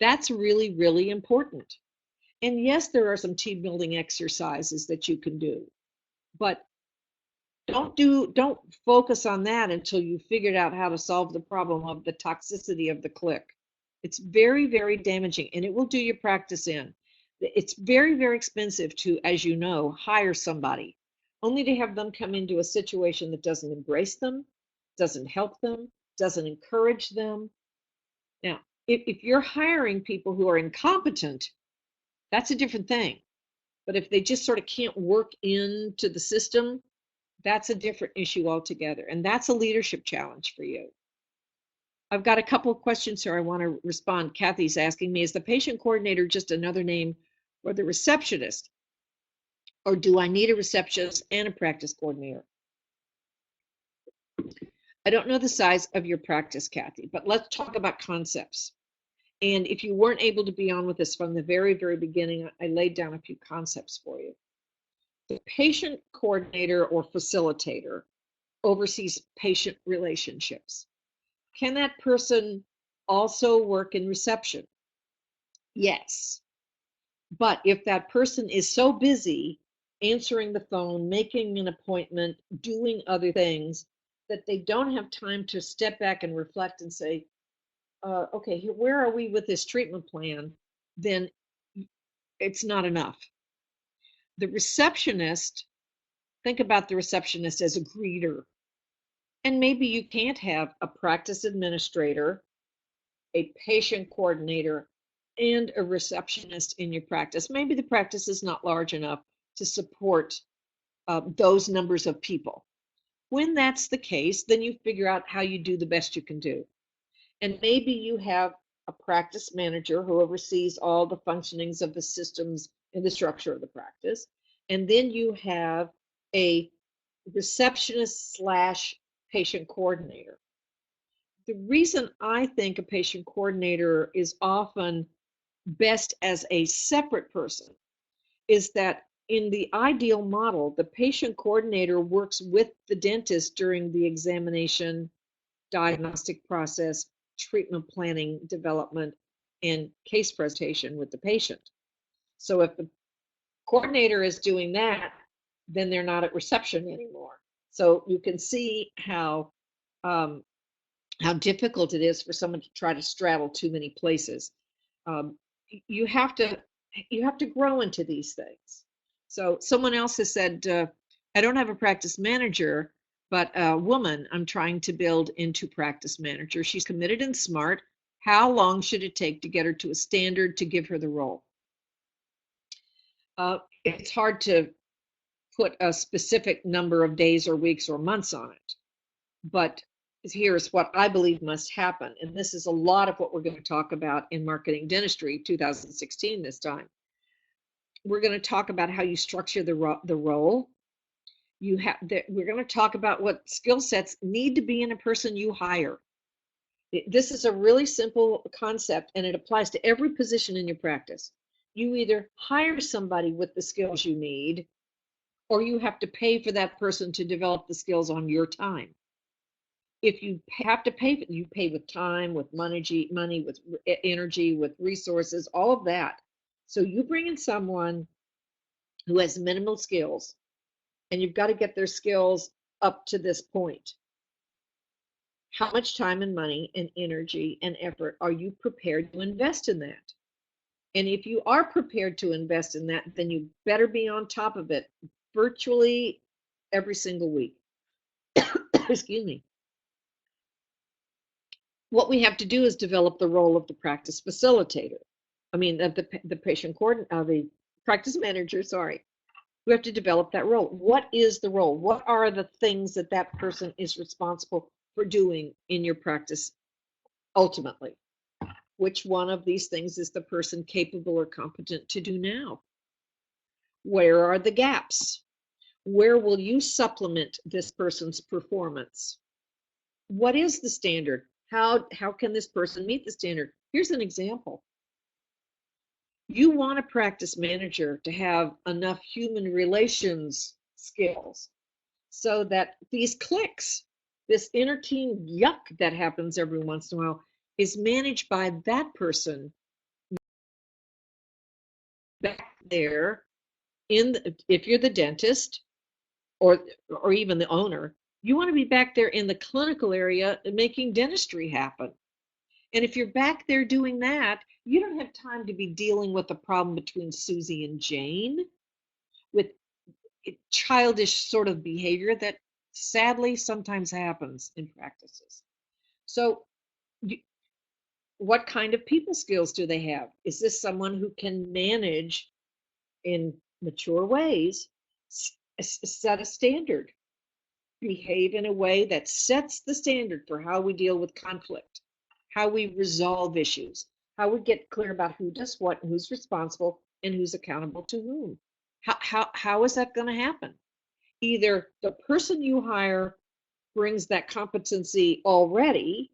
That's really, really important. And yes, there are some team building exercises that you can do, but don't focus on that until you figured out how to solve the problem of the toxicity of the click. It's very, very damaging, and it will do your practice in. It's very, very expensive to, as you know, hire somebody, only to have them come into a situation that doesn't embrace them, doesn't help them, doesn't encourage them. Now, if you're hiring people who are incompetent, that's a different thing. But if they just sort of can't work into the system, that's a different issue altogether. And that's a leadership challenge for you. I've got a couple of questions here I want to respond. Kathy's asking me, is the patient coordinator just another name for the receptionist? Or do I need a receptionist and a practice coordinator? I don't know the size of your practice, Kathy, but let's talk about concepts. And if you weren't able to be on with us from the very, very beginning, I laid down a few concepts for you. The patient coordinator or facilitator oversees patient relationships. Can that person also work in reception? Yes. But if that person is so busy answering the phone, making an appointment, doing other things, that they don't have time to step back and reflect and say, okay, where are we with this treatment plan? Then it's not enough. The receptionist, think about the receptionist as a greeter. And maybe you can't have a practice administrator, a patient coordinator, and a receptionist in your practice. Maybe the practice is not large enough to support those numbers of people. When that's the case, then you figure out how you do the best you can do. And maybe you have a practice manager who oversees all the functionings of the systems and the structure of the practice. And then you have a receptionist slash patient coordinator. The reason I think a patient coordinator is often best as a separate person is that in the ideal model, the patient coordinator works with the dentist during the examination, diagnostic process, treatment planning, development, and case presentation with the patient. So if the coordinator is doing that, then they're not at reception anymore. So you can see how difficult it is for someone to try to straddle too many places. Um, you have to grow into these things. So someone else has said, I don't have a practice manager, but a woman I'm trying to build into practice manager. She's committed and smart. How long should it take to get her to a standard to give her the role? It's hard to put a specific number of days or weeks or months on it, but here's what I believe must happen. And this is a lot of what we're going to talk about in Marketing Dentistry 2016 this time. We're going to talk about how you structure the role. We're going to talk about what skill sets need to be in a person you hire. This is a really simple concept, and it applies to every position in your practice. You either hire somebody with the skills you need, or you have to pay for that person to develop the skills on your time. If you have to pay, you pay with time, with money, with energy, with resources, all of that. So you bring in someone who has minimal skills, and you've got to get their skills up to this point. How much time and money and energy and effort are you prepared to invest in that? And if you are prepared to invest in that, then you better be on top of it virtually every single week. Excuse me. What we have to do is develop the role of the practice facilitator. I mean, the patient coordinator, the practice manager, sorry. We have to develop that role. What is the role? What are the things that that person is responsible for doing in your practice ultimately? Which one of these things is the person capable or competent to do now? Where are the gaps? Where will you supplement this person's performance? What is the standard? How can this person meet the standard? Here's an example. You want a practice manager to have enough human relations skills so that these cliques, this inner team yuck that happens every once in a while, is managed by that person back there if you're the dentist or even the owner, you want to be back there in the clinical area making dentistry happen. And if you're back there doing that, you don't have time to be dealing with the problem between Susie and Jane with childish sort of behavior that sadly sometimes happens in practices. So, what kind of people skills do they have? Is this someone who can manage in mature ways, set a standard, behave in a way that sets the standard for how we deal with conflict, how we resolve issues, how we get clear about who does what, and who's responsible, and who's accountable to whom? How is that going to happen? Either the person you hire brings that competency already,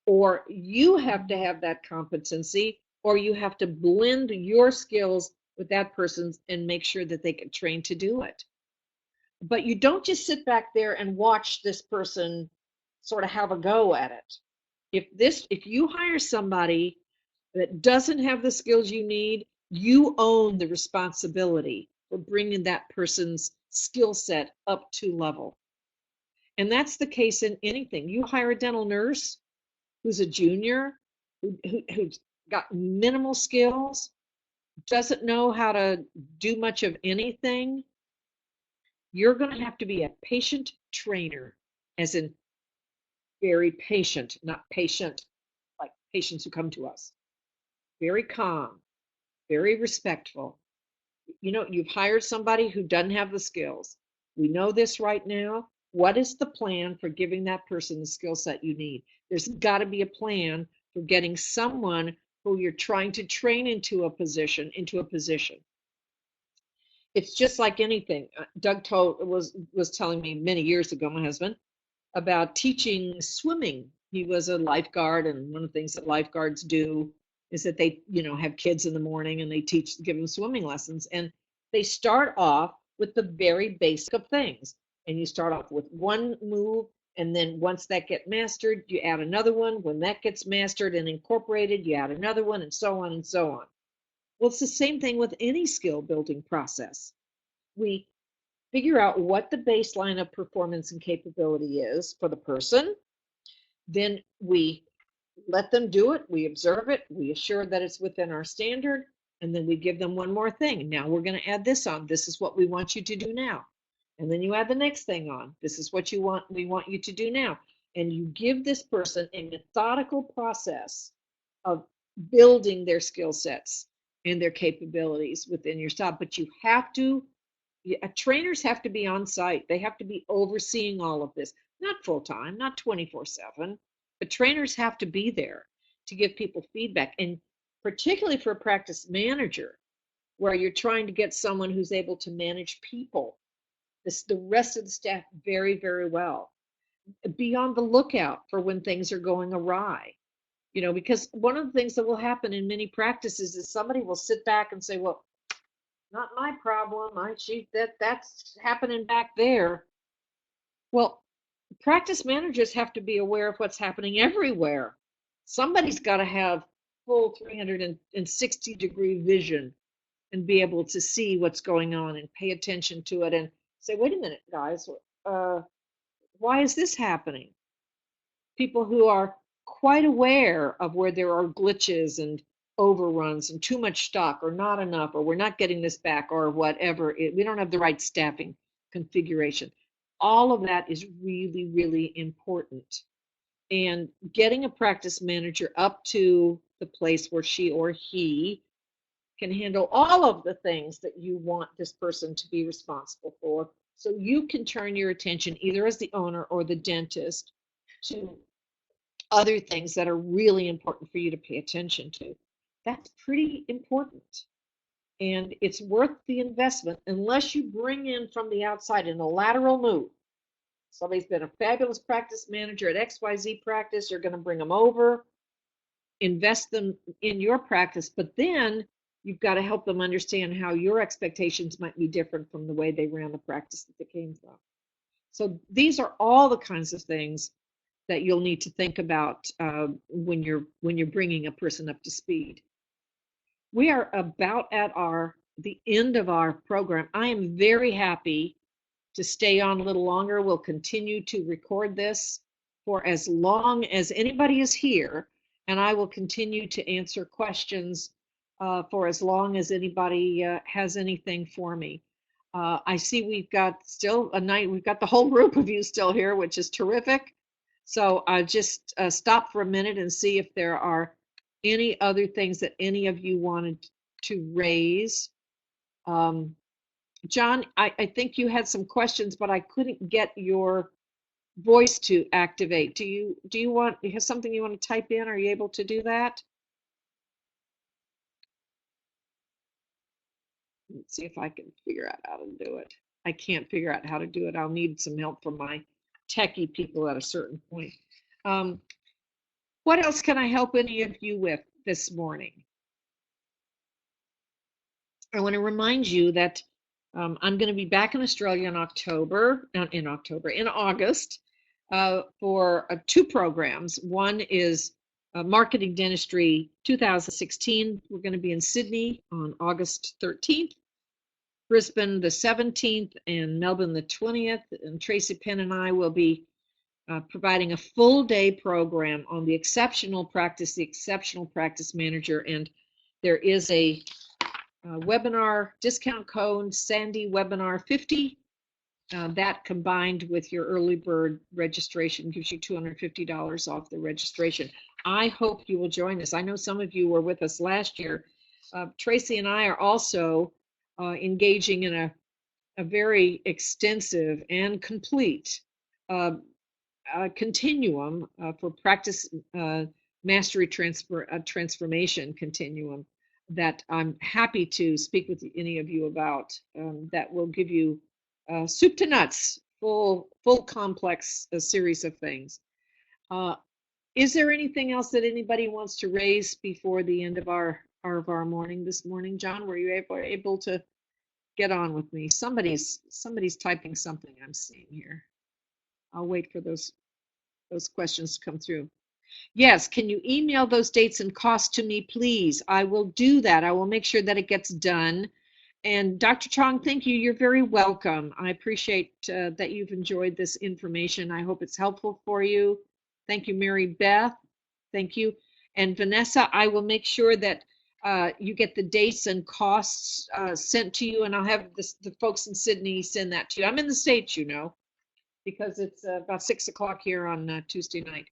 or you have to have that competency, or you have to blend your skills with that person's and make sure that they can train to do it. But you don't just sit back there and watch this person sort of have a go at it. If you hire somebody that doesn't have the skills you need, you own the responsibility for bringing that person's skill set up to level. And that's the case in anything. You hire a dental nurse who's a junior, who's got minimal skills, doesn't know how to do much of anything, you're going to have to be a patient trainer, as in very patient, not patient like patients who come to us. Very calm, very respectful. You've hired somebody who doesn't have the skills. We know this right now. What is the plan for giving that person the skill set you need? There's got to be a plan for getting someone who you're trying to train into a position. It's just like anything. Doug was telling me many years ago, my husband, about teaching swimming. He was a lifeguard, and one of the things that lifeguards do is that they, have kids in the morning and they give them swimming lessons. And they start off with the very basic of things. And you start off with one move, and then once that gets mastered, you add another one. When that gets mastered and incorporated, you add another one, and so on and so on. Well, it's the same thing with any skill building process. We figure out what the baseline of performance and capability is for the person. Then we let them do it. We observe it. We assure that it's within our standard. And then we give them one more thing. Now we're going to add this on. This is what we want you to do now. And then you add the next thing on. This is what we want you to do now. And you give this person a methodical process of building their skill sets and their capabilities within your style. But trainers have to be on site. They have to be overseeing all of this, not full time, not 24/7, but trainers have to be there to give people feedback. And particularly for a practice manager, where you're trying to get someone who's able to manage people, the rest of the staff very, very well. Be on the lookout for when things are going awry. Because one of the things that will happen in many practices is somebody will sit back and say, well, not my problem. That's happening back there. Well, practice managers have to be aware of what's happening everywhere. Somebody's got to have full 360-degree vision and be able to see what's going on and pay attention to it and say, wait a minute, guys, why is this happening? People who are quite aware of where there are glitches and overruns and too much stock or not enough, or we're not getting this back, or whatever, we don't have the right staffing configuration. All of that is really, really important. And getting a practice manager up to the place where she or he can handle all of the things that you want this person to be responsible for, so you can turn your attention, either as the owner or the dentist, to other things that are really important for you to pay attention to. That's pretty important. And it's worth the investment unless you bring in from the outside in a lateral move. Somebody's been a fabulous practice manager at XYZ practice, you're going to bring them over, invest them in your practice, but then you've got to help them understand how your expectations might be different from the way they ran the practice that they came from. So these are all the kinds of things that you'll need to think about when you're bringing a person up to speed. We are about at the end of our program. I am very happy to stay on a little longer. We'll continue to record this for as long as anybody is here, and I will continue to answer questions for as long as anybody has anything for me. I see we've got still we've got the whole group of you still here, which is terrific. So I'll just stop for a minute and see if there are any other things that any of you wanted to raise. John, I think you had some questions, but I couldn't get your voice to activate. Do you have something you want to type in? Are you able to do that? Let's see if I can figure out how to do it. I can't figure out how to do it. I'll need some help from my techie people at a certain point. What else can I help any of you with this morning? I want to remind you that I'm going to be back in Australia in August for 2 programs. One is Marketing Dentistry 2016. We're going to be in Sydney on August 13th, Brisbane the 17th, and Melbourne the 20th. And Tracy Penn and I will be providing a full day program on the exceptional practice manager. And there is a webinar discount code, Sandy Webinar 50. That combined with your early bird registration gives you $250 off the registration. I hope you will join us. I know some of you were with us last year. Tracy and I are also engaging in a very extensive and complete continuum for practice mastery transformation continuum that I'm happy to speak with any of you about. That will give you soup to nuts, full complex series of things. Is there anything else that anybody wants to raise before the end of our morning this morning? John, were you able to get on with me? Somebody's typing something I'm seeing here. I'll wait for those questions to come through. Yes, can you email those dates and costs to me, please? I will do that. I will make sure that it gets done. And Dr. Chong, thank you. You're very welcome. I appreciate that you've enjoyed this information. I hope it's helpful for you. Thank you, Mary Beth. Thank you. And Vanessa, I will make sure that you get the dates and costs sent to you, and I'll have the folks in Sydney send that to you. I'm in the States, you know, because it's about 6 o'clock here on Tuesday night.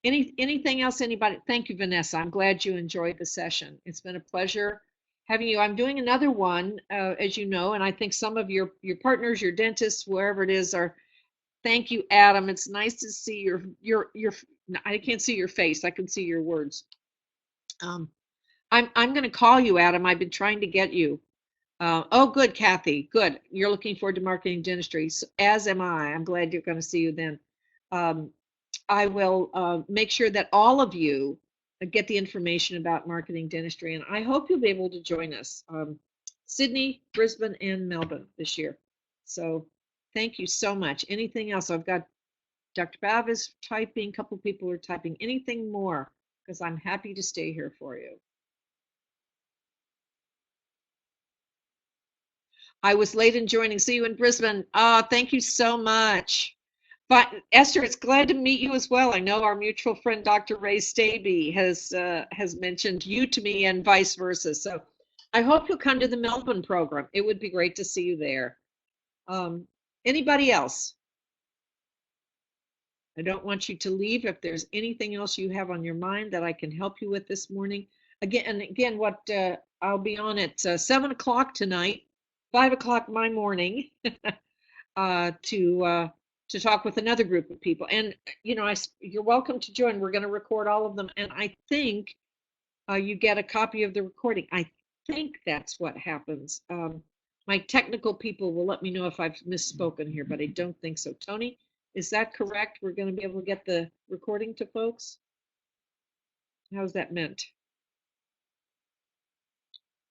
Anything else, anybody? Thank you, Vanessa. I'm glad you enjoyed the session. It's been a pleasure having you. I'm doing another one, as you know, and I think some of your partners, your dentists, wherever it is, are. Thank you, Adam. It's nice to see your. I can't see your face. I can see your words. I'm going to call you, Adam. I've been trying to get you. Oh, good, Kathy. Good. You're looking forward to marketing dentistry, so, as am I. I'm glad you're going to see you then. I will make sure that all of you get the information about marketing dentistry, and I hope you'll be able to join us. Sydney, Brisbane, and Melbourne this year. So thank you so much. Anything else? I've got Dr. Bav is typing, a couple people are typing. Anything more? Because I'm happy to stay here for you. I was late in joining. See you in Brisbane. Thank you so much. But Esther, it's glad to meet you as well. I know our mutual friend, Dr. Ray Staby, has mentioned you to me and vice versa. So I hope you'll come to the Melbourne program. It would be great to see you there. Anybody else? I don't want you to leave. If there's anything else you have on your mind that I can help you with this morning. Again, what I'll be on at 7 o'clock tonight, 5 o'clock my morning, to talk with another group of people. And you know, you're welcome to join. We're going to record all of them, and I think you get a copy of the recording. I think that's what happens. My technical people will let me know if I've misspoken here, but I don't think so. Tony, is that correct? We're going to be able to get the recording to folks? How's that meant?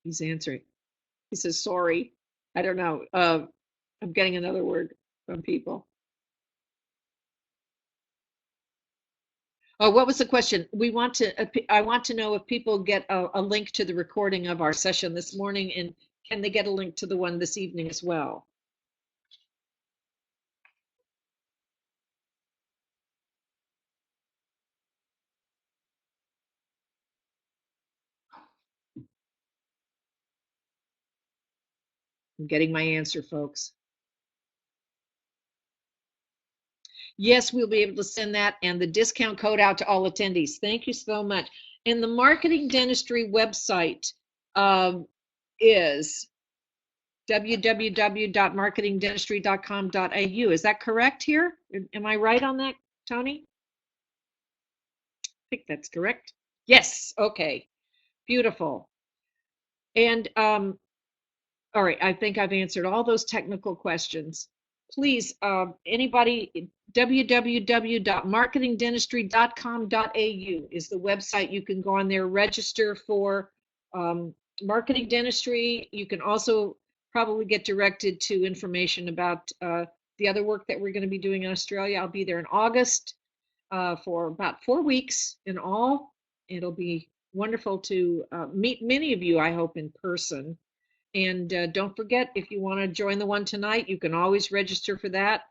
He's answering. He says, sorry. I don't know. I'm getting another word from people. Oh, what was the question? I want to know if people get a link to the recording of our session this morning, and can they get a link to the one this evening as well? I'm getting my answer, folks. Yes, we'll be able to send that and the discount code out to all attendees. Thank you so much. And the Marketing Dentistry website is www.marketingdentistry.com.au. Is that correct here? Am I right on that, Tony? I think that's correct. Yes. Okay. Beautiful. And all right, I think I've answered all those technical questions. Please, anybody, www.marketingdentistry.com.au is the website. You can go on there, register for marketing dentistry. You can also probably get directed to information about the other work that we're going to be doing in Australia. I'll be there in August for about 4 weeks in all. It'll be wonderful to meet many of you, I hope, in person. And don't forget, if you want to join the one tonight, you can always register for that.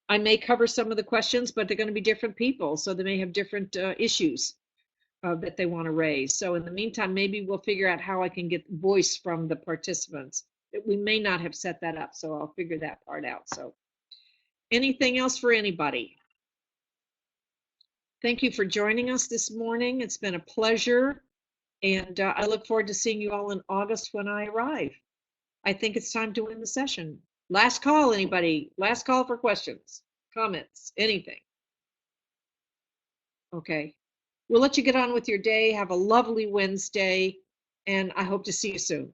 I may cover some of the questions, but they're going to be different people, so they may have different issues that they want to raise. So in the meantime, maybe we'll figure out how I can get voice from the participants. We may not have set that up, so I'll figure that part out. So anything else for anybody? Thank you for joining us this morning. It's been a pleasure, and I look forward to seeing you all in August when I arrive. I think it's time to end the session. Last call, anybody? Last call for questions, comments, anything. Okay. We'll let you get on with your day. Have a lovely Wednesday, and I hope to see you soon.